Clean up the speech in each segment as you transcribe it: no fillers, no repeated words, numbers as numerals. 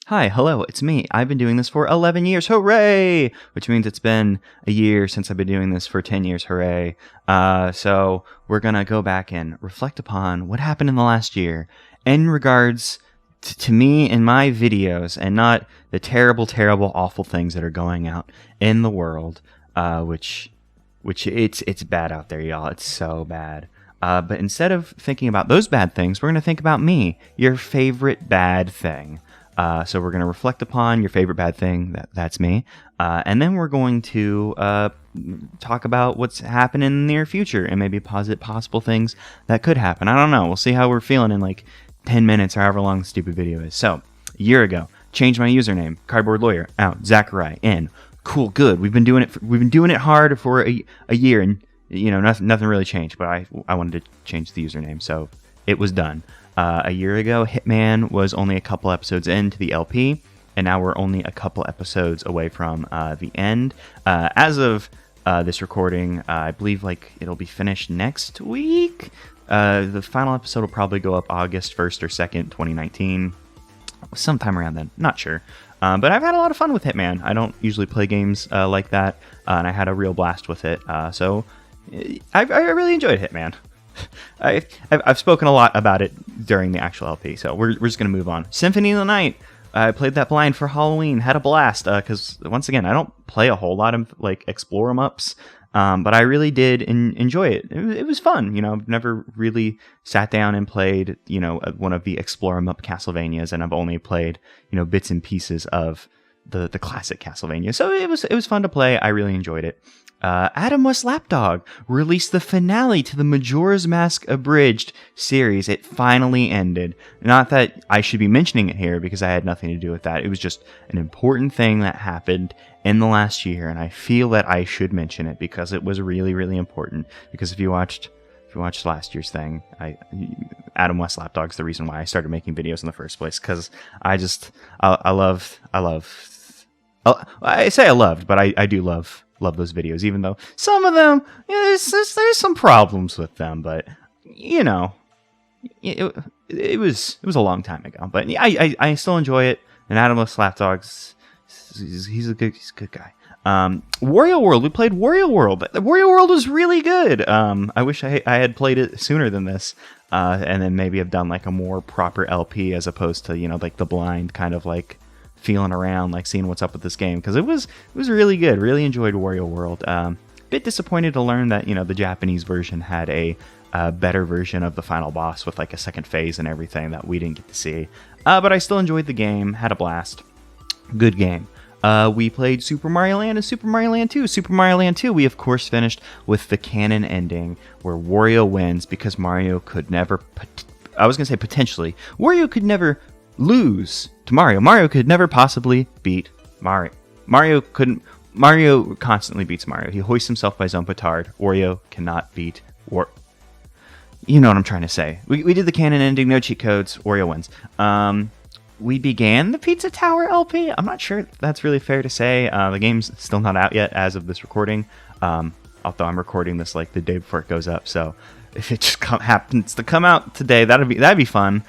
Hi, hello, it's me. I've been doing this for 11 years, hooray! Which means it's been a year since I've been doing this for 10 years, hooray. So we're gonna go back and reflect upon what happened in the last year in regards to me and my videos and not the terrible, terrible, awful things that are going out in the world, which it's bad out there, y'all. It's so bad. But instead of thinking about those bad things, we're gonna think about me, your favorite bad thing. So we're going to reflect upon your favorite bad thing. That's me. And then we're going to talk about what's happening in the near future and maybe posit possible things that could happen. I don't know. We'll see how we're feeling in like 10 minutes or however long the stupid video is. So, a year ago, changed my username. Cardboard Lawyer. Out. Zachary. In. Cool. Good. We've been doing it hard for a year, and nothing really changed. But I wanted to change the username, so it was done. A year ago, Hitman was only a couple episodes into the LP, and now we're only a couple episodes away from the end. As of this recording, I believe it'll be finished next week. The final episode will probably go up August 1st or 2nd, 2019. Sometime around then. Not sure. But I've had a lot of fun with Hitman. I don't usually play games like that, and I had a real blast with it. So I really enjoyed Hitman. I've spoken a lot about it during the actual LP, so we're just going to move on. Symphony of the Night. I played that blind for Halloween. Had a blast, because, once again, I don't play a whole lot of, explore 'em-ups, but I really did enjoy it. It was fun, I've never really sat down and played, one of the explore 'em-up Castlevanias, and I've only played, bits and pieces of the classic Castlevania. So it was fun to play. I really enjoyed it. Adam West Lapdog released the finale to the Majora's Mask Abridged series. It finally ended. Not that I should be mentioning it here, because I had nothing to do with that. It was just an important thing that happened in the last year, and I feel that I should mention it because it was really, really important. Because if you watched last year's thing, Adam West Lapdog's the reason why I started making videos in the first place. Because I say I loved, but I do love those videos, even though some of them, there's some problems with them, but it was a long time ago. But I still enjoy it. And Adam West Lapdog's he's a good guy. Wario World. We played Wario World. Wario World was really good. I wish I had played it sooner than this, and then maybe have done a more proper LP as opposed to the blind kind of feeling around, seeing what's up with this game, because it was really good. Really enjoyed Wario World. Bit disappointed to learn that the Japanese version had a better version of the final boss with a second phase and everything that we didn't get to see. But I still enjoyed the game. Had a blast. Good game. We played Super Mario Land and Super Mario Land 2. Super Mario Land 2, we of course finished with the canon ending where Wario wins because Mario could never. I was gonna say potentially. Wario could never lose to Mario. Mario could never possibly beat Mario. Mario constantly beats Mario. He hoists himself by his own petard. Wario cannot beat You know what I'm trying to say. We did the canon ending, no cheat codes. Wario wins. We began the Pizza Tower LP. I'm not sure if that's really fair to say. The game's still not out yet as of this recording. Although I'm recording this the day before it goes up. So if it just happens to come out today, that'd be fun.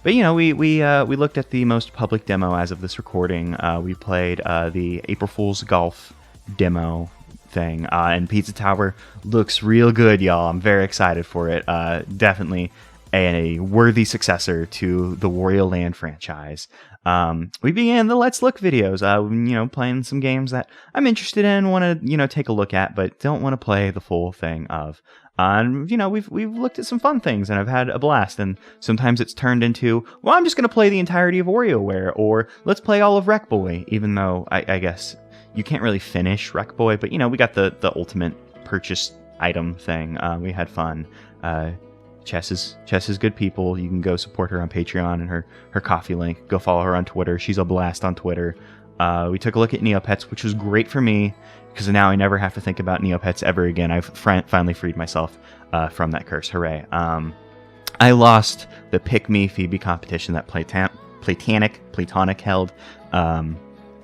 But we looked at the most public demo as of this recording. We played the April Fool's Golf demo thing, and Pizza Tower looks real good, y'all. I'm very excited for it. Definitely a worthy successor to the Wario Land franchise. We began the Let's Look videos, playing some games that I'm interested in, want to take a look at, but don't want to play the full thing of. And we've looked at some fun things, and I've had a blast. And sometimes it's turned into, well, I'm just going to play the entirety of WarioWare, or let's play all of Wreck Boy. Even though I guess you can't really finish Wreck Boy, but we got the ultimate purchase item thing. We had fun. Chess is good people. You can go support her on Patreon and her coffee link. Go follow her on Twitter. She's a blast on Twitter. We took a look at Neopets, which was great for me, because now I never have to think about Neopets ever again. I've finally freed myself from that curse. Hooray. I lost the Pick Me Phoebe competition that Platonic held,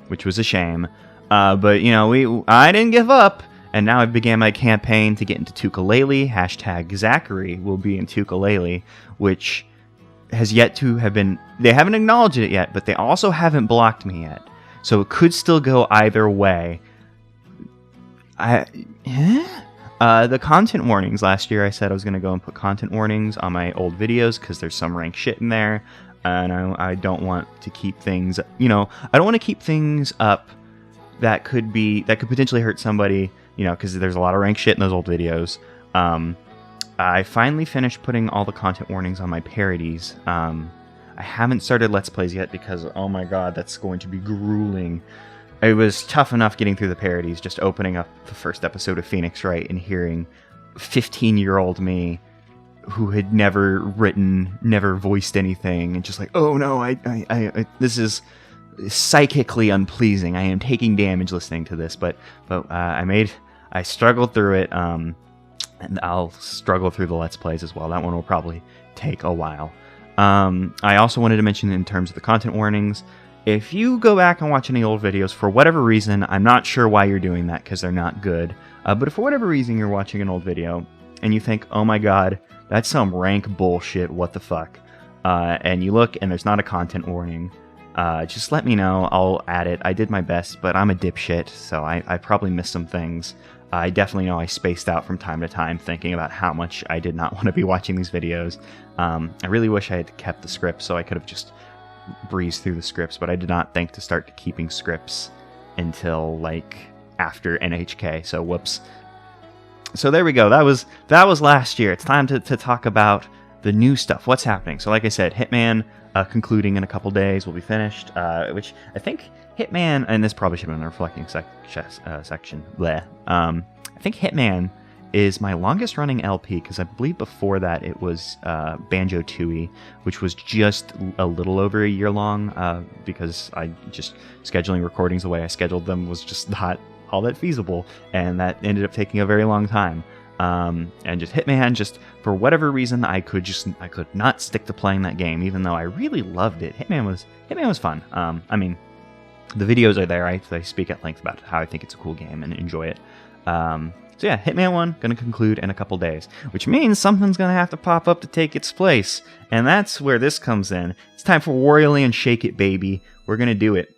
which was a shame. But I didn't give up, and now I began my campaign to get into Tooka-Laylee. #Zachary will be in Tooka-Laylee, which has yet to have been. They haven't acknowledged it yet, but they also haven't blocked me yet. So it could still go either way. The content warnings last year, I said I was going to go and put content warnings on my old videos because there's some rank shit in there, and I don't want to keep things. I don't want to keep things up that could potentially hurt somebody. Because there's a lot of rank shit in those old videos. I finally finished putting all the content warnings on my parodies. I haven't started Let's Plays yet because, oh my god, that's going to be grueling. It was tough enough getting through the parodies, just opening up the first episode of Phoenix Wright and hearing 15-year-old me who had never written, never voiced anything, and just like, oh no, I this is psychically unpleasing. I am taking damage listening to this, but I struggled through it, and I'll struggle through the Let's Plays as well. That one will probably take a while. I also wanted to mention in terms of the content warnings, if you go back and watch any old videos, for whatever reason, I'm not sure why you're doing that because they're not good, but if for whatever reason you're watching an old video and you think, oh my god, that's some rank bullshit, what the fuck, and you look and there's not a content warning, just let me know. I'll add it. I did my best, but I'm a dipshit, so I probably missed some things. I definitely know I spaced out from time to time thinking about how much I did not want to be watching these videos. I really wish I had kept the script so I could have just breezed through the scripts, but I did not think to start keeping scripts until like after NHK, so whoops. So there we go. That was last year. It's time to talk about the new stuff. What's happening? So like I said, Hitman concluding in a couple days will be finished, which I think Hitman, and this probably should have been a reflecting section. Bleh. I think Hitman is my longest running LP because I believe before that it was Banjo-Tooie, which was just a little over a year long because I just scheduling recordings the way I scheduled them was just not all that feasible, and that ended up taking a very long time. And just Hitman, just for whatever reason, I could not stick to playing that game, even though I really loved it. Hitman was fun. I mean, the videos are there. I speak at length about how I think it's a cool game and enjoy it. So yeah, Hitman 1 going to conclude in a couple days, which means something's going to have to pop up to take its place, and that's where this comes in. It's time for Wario Land Shake It, baby. We're going to do it.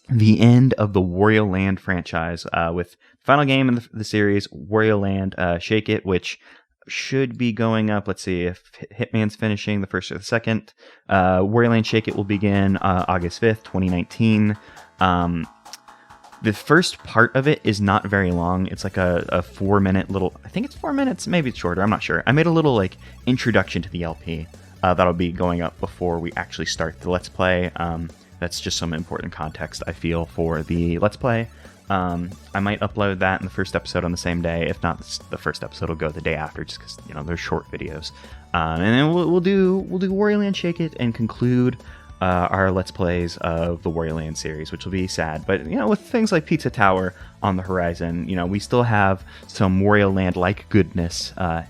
The end of the Wario Land franchise with the final game in the series, Wario Land Shake It, which should be going up. Let's see if Hitman's finishing the 1st or the 2nd. Wario Land Shake It will begin August 5th, 2019. The first part of it is not very long. It's like a 4-minute little, I think it's 4 minutes, maybe it's shorter, I'm not sure. I made a little like introduction to the LP that'll be going up before we actually start the Let's Play. That's just some important context, I feel, for the Let's Play. I might upload that in the first episode on the same day. If not, the first episode will go the day after, just because they're short videos. And then we'll do Wario Land Shake It and conclude our Let's Plays of the Wario Land series, which will be sad. But, with things like Pizza Tower on the horizon, we still have some Wario Land-like goodness, to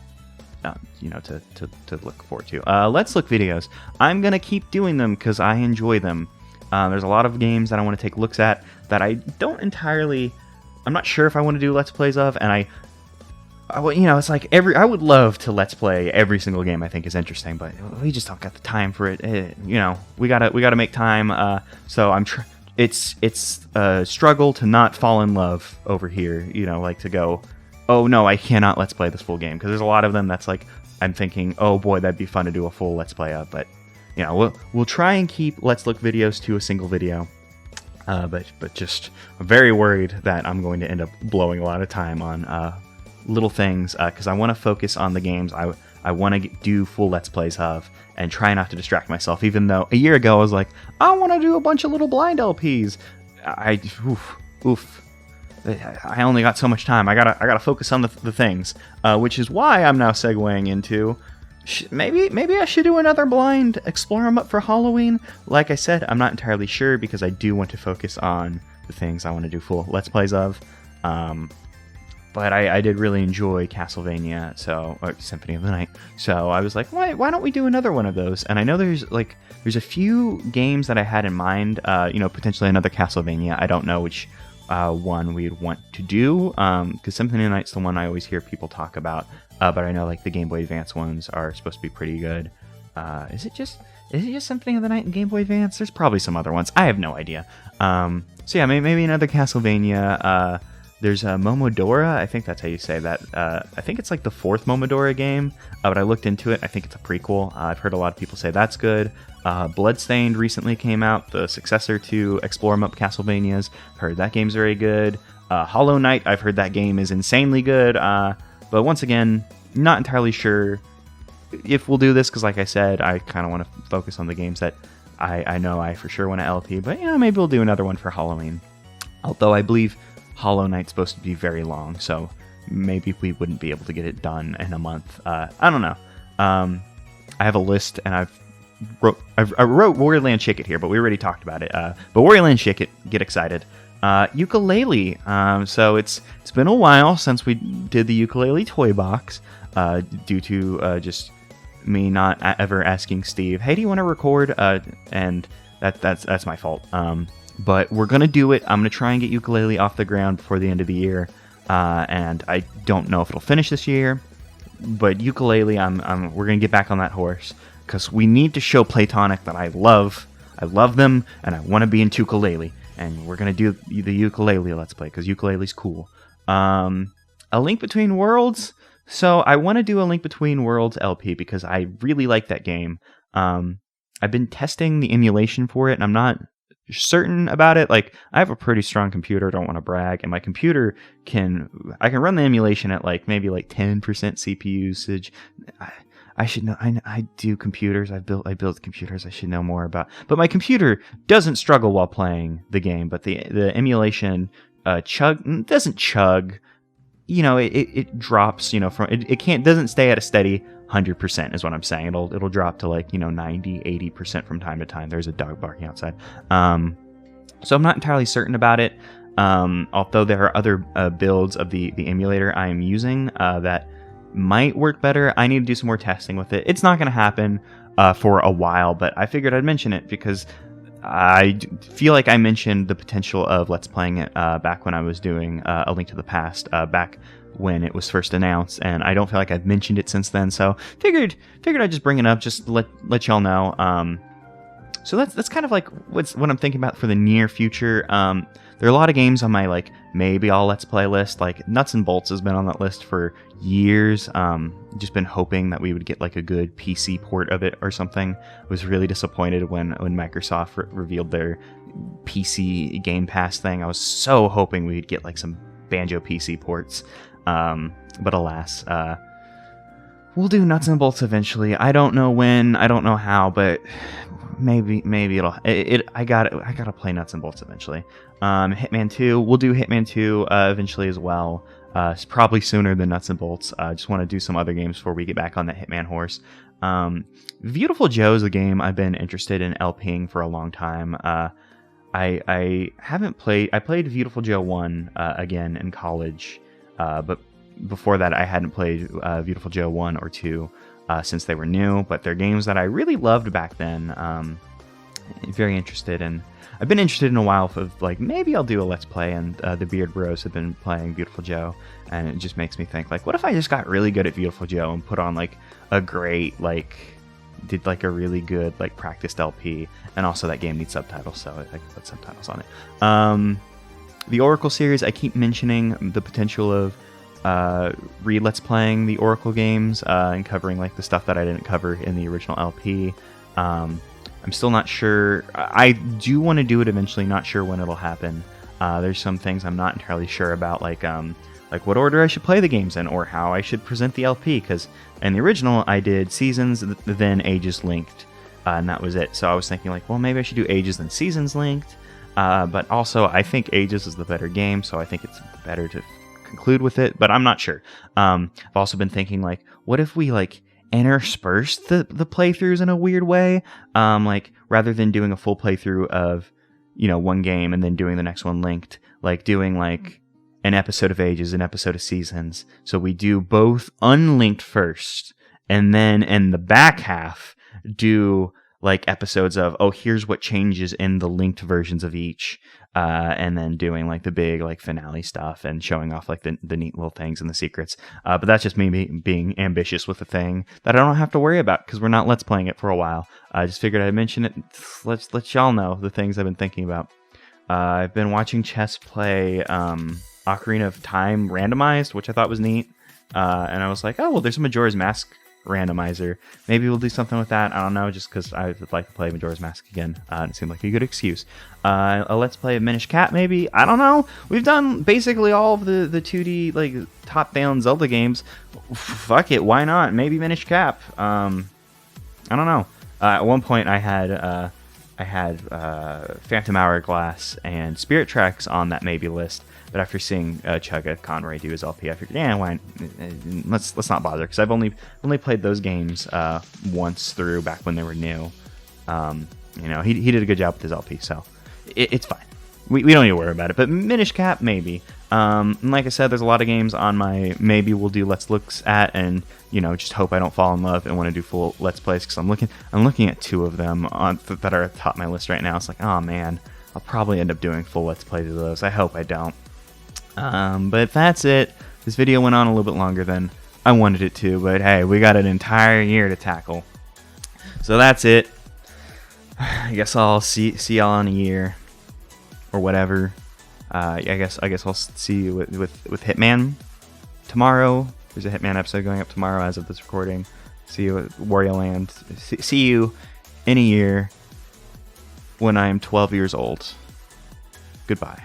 look forward to. Let's Look videos. I'm going to keep doing them because I enjoy them. There's a lot of games that I want to take looks at that I don't entirely... I'm not sure if I want to do Let's Plays of, and it's like I would love to Let's Play every single game I think is interesting, but we just don't got the time for it. We gotta make time. So it's a struggle to not fall in love over here. Like to go, oh no, I cannot Let's Play this full game, because there's a lot of them that's like I'm thinking, oh boy, that'd be fun to do a full Let's Play of, but we'll try and keep Let's Look videos to a single video. But just I'm very worried that I'm going to end up blowing a lot of time on little things because I want to focus on the games I want to do full Let's Plays of and try not to distract myself, even though a year ago I was like, I want to do a bunch of little blind LPs. I only got so much time. I gotta focus on the things, which is why I'm now segueing into maybe I should do another blind, explore them up for Halloween. Like I said, I'm not entirely sure because I do want to focus on the things I want to do full Let's Plays of. But I did really enjoy Castlevania, or Symphony of the Night. So I was like, why don't we do another one of those? And I know there's a few games that I had in mind. Potentially another Castlevania. I don't know which one we'd want to do, because Symphony of the Night's the one I always hear people talk about. But I know like the Game Boy Advance ones are supposed to be pretty good. Is it just Is it just Symphony of the Night and Game Boy Advance? There's probably some other ones. I have no idea. So yeah, maybe another Castlevania. There's Momodora. I think that's how you say that. I think it's like the fourth Momodora game, but I looked into it. I think it's a prequel. I've heard a lot of people say that's good. Bloodstained recently came out, the successor to Explore 'em Up Castlevanias. Heard that game's very good. Hollow Knight, I've heard that game is insanely good. But once again, not entirely sure if we'll do this, because like I said, I kind of want to focus on the games that I know I for sure want to LP, but maybe we'll do another one for Halloween. Although I believe Hollow Knight's supposed to be very long, so maybe we wouldn't be able to get it done in a month. I don't know. I have a list, and I wrote Wario Land Shake It here, but we already talked about it. But Wario Land Shake It, get excited. Ukulele. So it's been a while since we did the ukulele toy box, due to just me not ever asking Steve, hey, do you want to record? And that's my fault. But we're gonna do it. I'm gonna try and get ukulele off the ground before the end of the year. And I don't know if it'll finish this year, but ukulele, we're gonna get back on that horse, because we need to show Playtonic that I love them, and I want to be in ukulele. And we're gonna do the ukulele Let's Play, because ukulele's cool. A Link Between Worlds. So I want to do a Link Between Worlds LP because I really like that game. I've been testing the emulation for it, and I'm not certain about it. Like, I have a pretty strong computer, don't want to brag, and my computer I can run the emulation at maybe 10% CPU usage. I should know. I do computers. I build computers. I should know more about. But my computer doesn't struggle while playing the game. But the emulation doesn't chug. It drops. From it doesn't stay at a steady 100% is what I'm saying. It'll drop to 90, 80% from time to time. There's a dog barking outside. So I'm not entirely certain about it. Although there are other builds of the emulator I am using that might work better. I need to do some more testing with it. It's not going to happen for a while, but I figured I'd mention it because I feel like I mentioned the potential of Let's Playing it back when I was doing A Link to the Past, back when it was first announced, and I don't feel like I've mentioned it since then, so figured I'd just bring it up, just let y'all know. So that's kind of what I'm thinking about for the near future. There are a lot of games on my maybe I'll Let's Play list. Nuts and Bolts has been on that list for years. Just been hoping that we would get a good PC port of it or something. I was really disappointed when Microsoft revealed their PC Game Pass thing. I was so hoping we'd get some Banjo PC ports. But alas, we'll do Nuts and Bolts eventually. I don't know when, I don't know how, but maybe I gotta play Nuts and Bolts eventually. Hitman 2, we'll do Hitman 2 eventually as well. It's probably sooner than Nuts and Bolts. I just want to do some other games before we get back on that Hitman horse. Beautiful Joe is a game I've been interested in LPing for a long time. I haven't played. I played Beautiful Joe 1 again in college, but before that I hadn't played Beautiful Joe 1 or 2 since they were new. But they're games that I really loved back then. Very interested in. I've been interested in a while of maybe I'll do a Let's Play, and the Beard Bros have been playing Beautiful Joe, and it just makes me think what if I just got really good at Beautiful Joe and put on a great did a really good practiced LP, and also that game needs subtitles, so I can put subtitles on it. The Oracle series, I keep mentioning the potential of Let's Playing the Oracle games and covering the stuff that I didn't cover in the original LP. I'm still not sure. I do want to do it eventually, not sure when it'll happen. There's some things I'm not entirely sure about, like what order I should play the games in, or how I should present the LP, because in the original I did Seasons, then Ages Linked, and that was it. So I was thinking well, maybe I should do Ages then Seasons Linked, but also I think Ages is the better game, so I think it's better to conclude with it, but I'm not sure. I've also been thinking what if we intersperse the playthroughs in a weird way, rather than doing a full playthrough of one game and then doing the next one linked, doing an episode of Ages, an episode of Seasons, so we do both unlinked first, and then in the back half do like episodes of, oh, here's what changes in the linked versions of each, and then doing like the big like finale stuff and showing off like the neat little things and the secrets. But that's just me being ambitious with a thing that I don't have to worry about because we're not Let's Playing it for a while. I just figured I'd mention it. Let's let y'all know the things I've been thinking about. I've been watching Chess play Ocarina of Time randomized, which I thought was neat. And I was like, oh, well, there's a Majora's Mask randomizer. Maybe we'll do something with that. I don't know, just because I would like to play Majora's Mask again. It seemed like a good excuse. A Let's Play of Minish Cap, maybe? I don't know. We've done basically all of the 2D, like, top-down Zelda games. Fuck it, why not? Maybe Minish Cap. I don't know. At one point, I had Phantom Hourglass and Spirit Tracks on that maybe list. But after seeing Chugga Conroy do his LP, I figured, why? Let's not bother, because I've only played those games once through back when they were new. He did a good job with his LP, so it's fine. We don't need to worry about it. But Minish Cap, maybe. And like I said, there's a lot of games on my maybe we'll do Let's Looks at, and just hope I don't fall in love and want to do full Let's Plays, because I'm looking at 2 of them that are at the top of my list right now. It's like, oh man, I'll probably end up doing full Let's Plays of those. I hope I don't. But that's it. This video went on a little bit longer than I wanted it to, but hey, we got an entire year to tackle. So that's it. I guess I'll see y'all in a year or whatever. I guess I'll see you with Hitman tomorrow. There's a Hitman episode going up tomorrow as of this recording. See you at Wario Land. See you in a year when I am 12 years old. Goodbye.